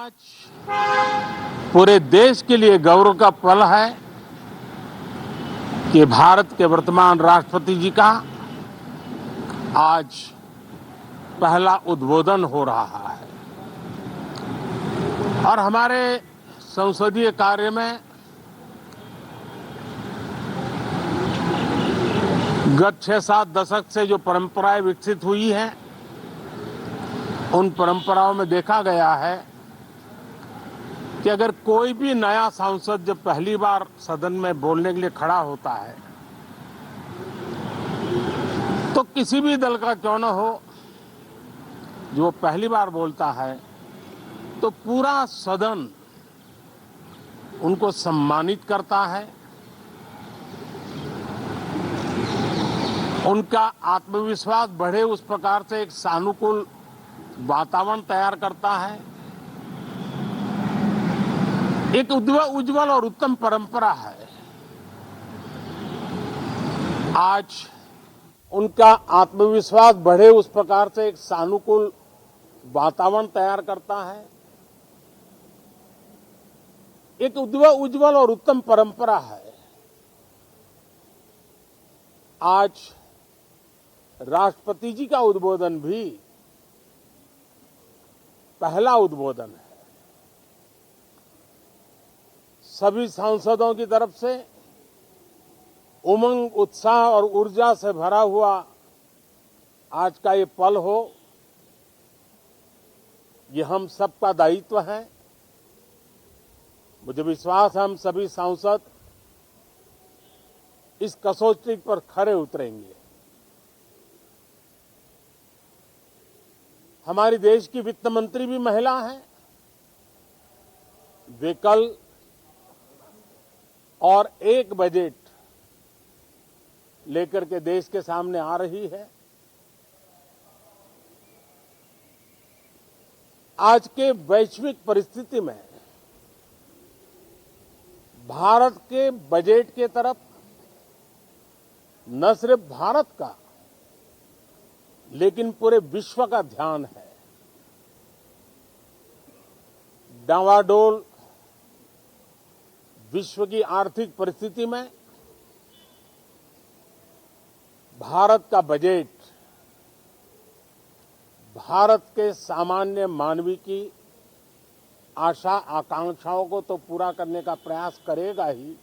आज पूरे देश के लिए गौरव का पल है कि भारत के वर्तमान राष्ट्रपति जी का आज पहला उद्बोधन हो रहा है और हमारे संसदीय कार्य में गत 6-7 दशक से जो परंपराएं विकसित हुई हैं, उन परंपराओं में देखा गया है कि अगर कोई भी नया सांसद जब पहली बार सदन में बोलने के लिए खड़ा होता है तो किसी भी दल का क्यों न हो, जो पहली बार बोलता है तो पूरा सदन उनको सम्मानित करता है, उनका आत्मविश्वास बढ़े उस प्रकार से एक सानुकूल वातावरण तैयार करता है। एक उज्जवल और उत्तम परंपरा है। आज उनका आत्मविश्वास बढ़े उस प्रकार से एक सानुकूल वातावरण तैयार करता है। एक उज्जवल और उत्तम परंपरा है। आज राष्ट्रपति जी का उद्बोधन भी पहला उद्बोधन है। सभी सांसदों की तरफ से उमंग, उत्साह और ऊर्जा से भरा हुआ आज का ये पल हो, ये हम सबका दायित्व है। मुझे विश्वास है हम सभी सांसद इस कसौटी पर खरे उतरेंगे। हमारी देश की वित्त मंत्री भी महिला हैं। वे कल और एक बजट लेकर के देश के सामने आ रही है। आज के वैश्विक परिस्थिति में भारत के बजट के तरफ न सिर्फ भारत का लेकिन पूरे विश्व का ध्यान है। डावाडोल विश्व की आर्थिक परिस्थिति में भारत का बजट भारत के सामान्य मानवी की आशा आकांक्षाओं को तो पूरा करने का प्रयास करेगा ही,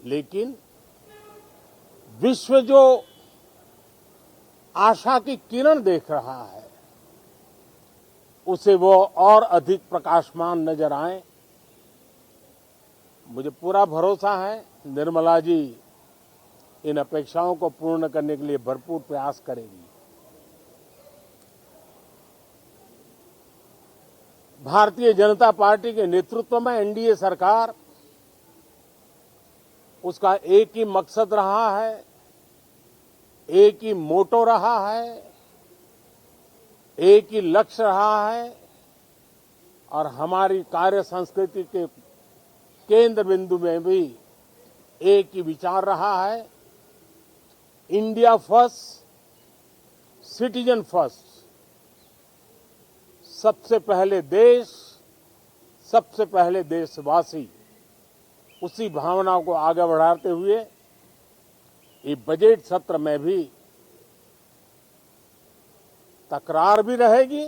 लेकिन विश्व जो आशा की किरण देख रहा है उसे वो और अधिक प्रकाशमान नजर आए। मुझे पूरा भरोसा है निर्मला जी इन अपेक्षाओं को पूर्ण करने के लिए भरपूर प्रयास करेगी। भारतीय जनता पार्टी के नेतृत्व में एनडीए सरकार, उसका एक ही मकसद रहा है, एक ही मोटो रहा है, एक ही लक्ष्य रहा है और हमारी कार्य संस्कृति के केंद्र बिंदु में भी एक ही विचार रहा है। India first, citizen first. सबसे पहले देश, सबसे पहले देशवासी, उसी भावना को आगे बढ़ाते हुए ये बजट सत्र में भी तकरार भी रहेगी,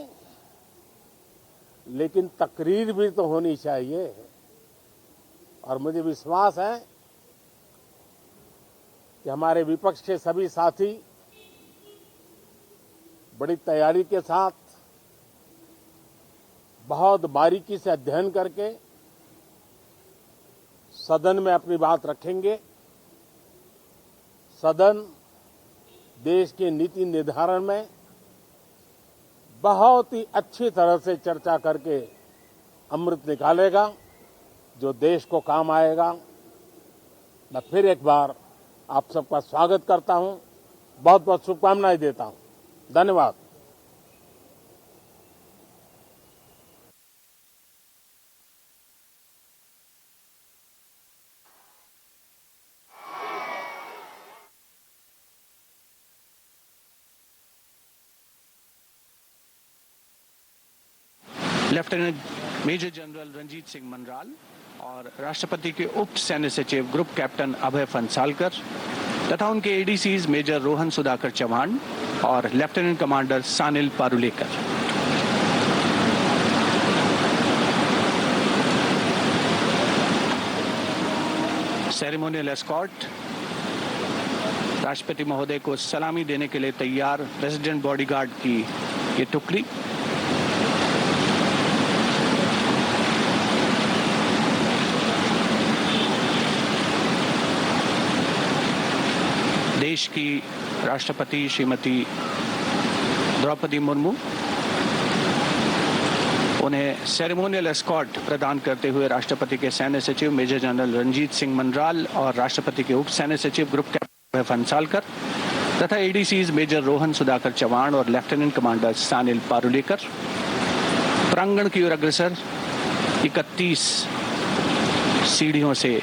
लेकिन तकरीर भी तो होनी चाहिए। और मुझे विश्वास है कि हमारे विपक्ष के सभी साथी बड़ी तैयारी के साथ, बहुत बारीकी से अध्ययन करके सदन में अपनी बात रखेंगे। सदन देश के नीति निर्धारण में बहुत ही अच्छी तरह से चर्चा करके अमृत निकालेगा जो देश को काम आएगा। मैं फिर एक बार आप सबका स्वागत करता हूं, बहुत बहुत शुभकामनाएं देता हूं। धन्यवाद। Lieutenant major general Ranjit Singh Manral और राष्ट्रपति के उप सैन्य सचिव ग्रुप कैप्टन अभय फंसालकर तथा उनके एडीसीज मेजर रोहन सुधाकर चौहान और lieutenant commander Sanil Parulekar. Ceremonial escort राष्ट्रपति महोदय को सलामी देने के लिए तैयार प्रेसिडेंट बॉडीगार्ड की ये टुकड़ी देश की राष्ट्रपति श्रीमती द्रौपदी मुर्मू उन्हें सेरेमोनियल एस्कॉर्ट प्रदान करते हुए राष्ट्रपति के सैन्य सचिव मेजर जनरल रंजीत सिंह मनराल और राष्ट्रपति के उप सैन्य सचिव ग्रुप कैप्टन फंसालकर तथा एडीसीज मेजर रोहन सुधाकर चौहान और लेफ्टिनेंट कमांडर सानिल पारुलेकर प्रांगण की ओर अग्रसर 31 सीढ़ियों से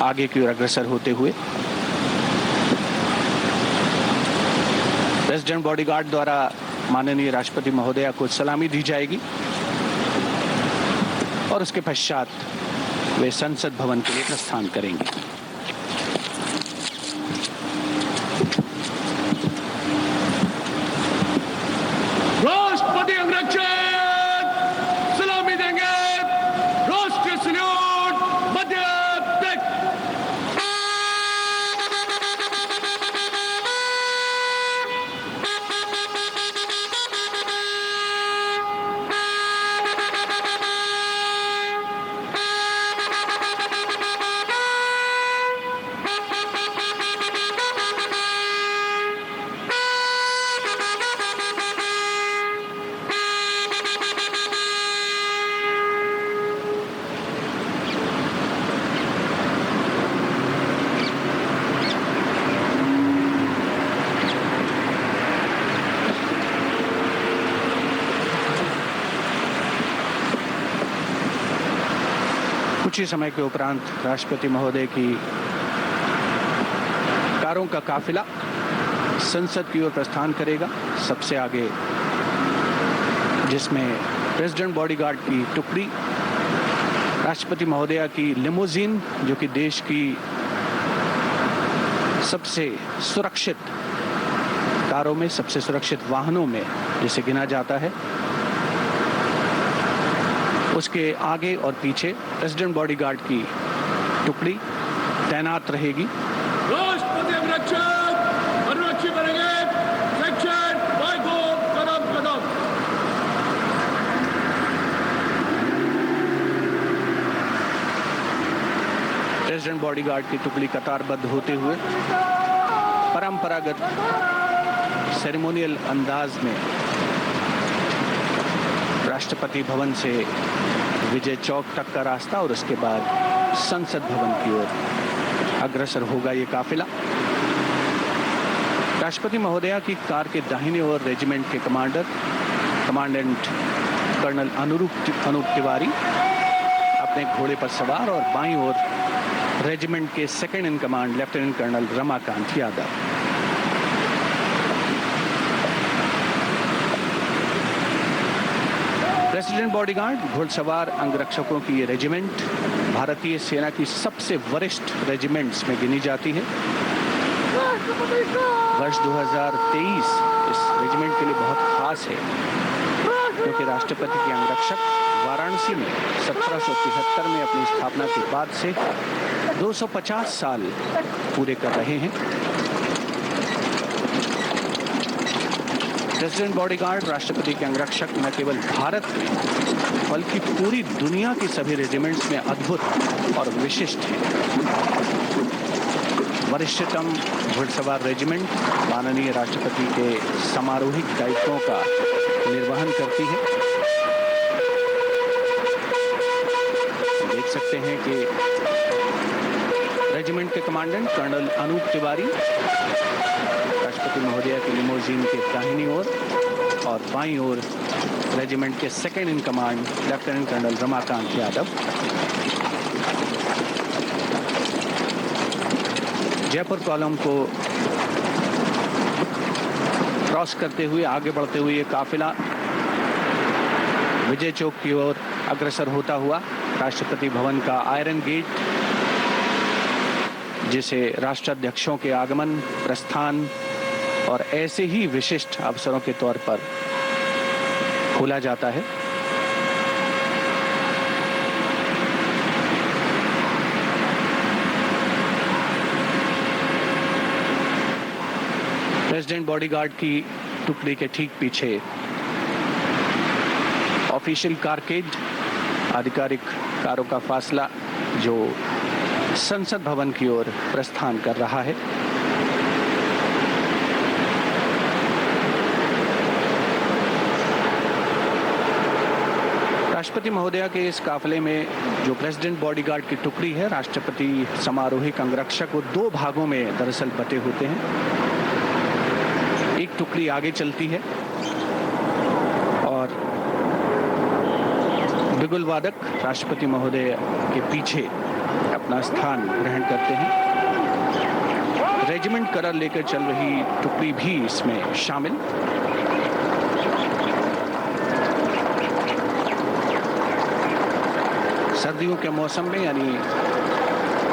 आगे की ओर अग्रसर होते हुए प्रेसिडेंट बॉडीगार्ड द्वारा माननीय राष्ट्रपति महोदया को सलामी दी जाएगी और उसके पश्चात वे संसद भवन के लिए प्रस्थान करेंगे। राष्ट्रपति अंगरक्षक सलामी देंगे। राष्ट्रीय सल्यूट मध्य कुछ ही समय के उपरांत राष्ट्रपति महोदय की कारों का काफिला संसद की ओर प्रस्थान करेगा। सबसे आगे जिसमें प्रेसिडेंट बॉडीगार्ड की टुकड़ी, राष्ट्रपति महोदया की लिमोजीन जो कि देश की सबसे सुरक्षित कारों में, सबसे सुरक्षित वाहनों में जिसे गिना जाता है, उसके आगे और पीछे प्रेसिडेंट बॉडीगार्ड की टुकड़ी तैनात रहेगी। राष्ट्रपति अंगरक्षक अनुरक्षी बनेंगे। Section by go Kadam Kadam. President bodyguard की टुकड़ी कतारबद्ध होते हुए परंपरागत सेरेमोनियल अंदाज में राष्ट्रपति भवन से विजय चौक तक का रास्ता और उसके बाद संसद भवन की ओर अग्रसर होगा ये काफिला। राष्ट्रपति महोदया की कार के दाहिने ओर रेजिमेंट के कमांडेंट कर्नल अनूप तिवारी अपने घोड़े पर सवार और बाईं ओर रेजिमेंट के second in command lieutenant colonel Ramakant Yadav. President bodyguard घुड़सवार अंगरक्षकों की ये रेजिमेंट भारतीय सेना की सबसे वरिष्ठ रेजिमेंट्स में गिनी जाती है। वर्ष 2023 इस रेजिमेंट के लिए बहुत खास है क्योंकि राष्ट्रपति के अंगरक्षक वाराणसी में 1773 में अपनी स्थापना के बाद से 250 साल पूरे कर रहे हैं। प्रेसिडेंट बॉडीगार्ड राष्ट्रपति के अंगरक्षक न केवल भारत में बल्कि पूरी दुनिया की सभी रेजिमेंट्स में अद्भुत और विशिष्ट है। वरिष्ठतम घुड़सवार रेजिमेंट माननीय राष्ट्रपति के समारोहिक दायित्वों का निर्वहन करती है। देख सकते हैं कि रेजिमेंट के कमांडेंट कर्नल अनूप तिवारी राष्ट्रपति महोदया की लिमोजीन के दाहिनी ओर और बाईं ओर रेजिमेंट के second in command lieutenant colonel Ramakant Yadav. Jaipur column को क्रॉस करते हुए आगे बढ़ते हुए ये काफिला विजय चौक की ओर अग्रसर होता हुआ राष्ट्रपति भवन का आयरन गेट, जिसे राष्ट्राध्यक्षों के आगमन, प्रस्थान और ऐसे ही विशिष्ट अवसरों के तौर पर खोला जाता है। प्रेसिडेंट बॉडीगार्ड की टुकड़ी के ठीक पीछे ऑफिशियल कारकेड, आधिकारिक कारों का फासला जो संसद भवन की ओर प्रस्थान कर रहा है। राष्ट्रपति महोदया के इस काफिले में जो प्रेसिडेंट बॉडीगार्ड की टुकड़ी है, राष्ट्रपति समारोहिक अंगरक्षक, वो दो भागों में दरअसल बटे होते हैं। एक टुकड़ी आगे चलती है और बिगुल वादक राष्ट्रपति महोदय के पीछे अपना स्थान ग्रहण करते हैं। रेजिमेंट कलर लेकर चल रही टुकड़ी भी इसमें शामिल। सर्दियों के मौसम में यानी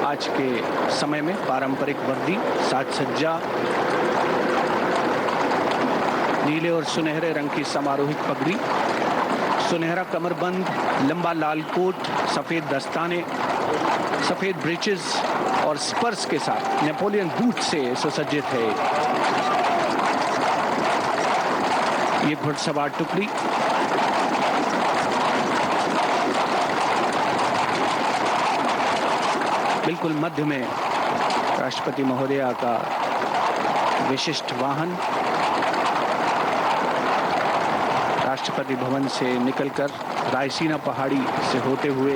आज के समय में पारंपरिक वर्दी, साज सज्जा, नीले और सुनहरे रंग की समारोहिक पगड़ी, सुनहरा कमरबंद, लंबा लाल कोट, सफेद दस्ताने, सफेद ब्रीचेस और स्पर्स के साथ नेपोलियन बूट से सुसज्जित है ये घुड़सवार टुकड़ी। बिल्कुल मध्य में राष्ट्रपति महोदया का विशिष्ट वाहन राष्ट्रपति भवन से निकलकर रायसीना पहाड़ी से होते हुए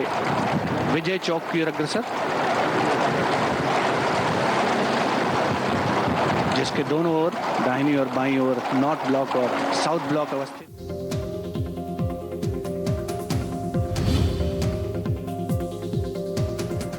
विजय चौक की ओर अग्रसर, जिसके दोनों ओर दाहिनी और बाईं ओर नॉर्थ ब्लॉक और साउथ ब्लॉक अवस्थित।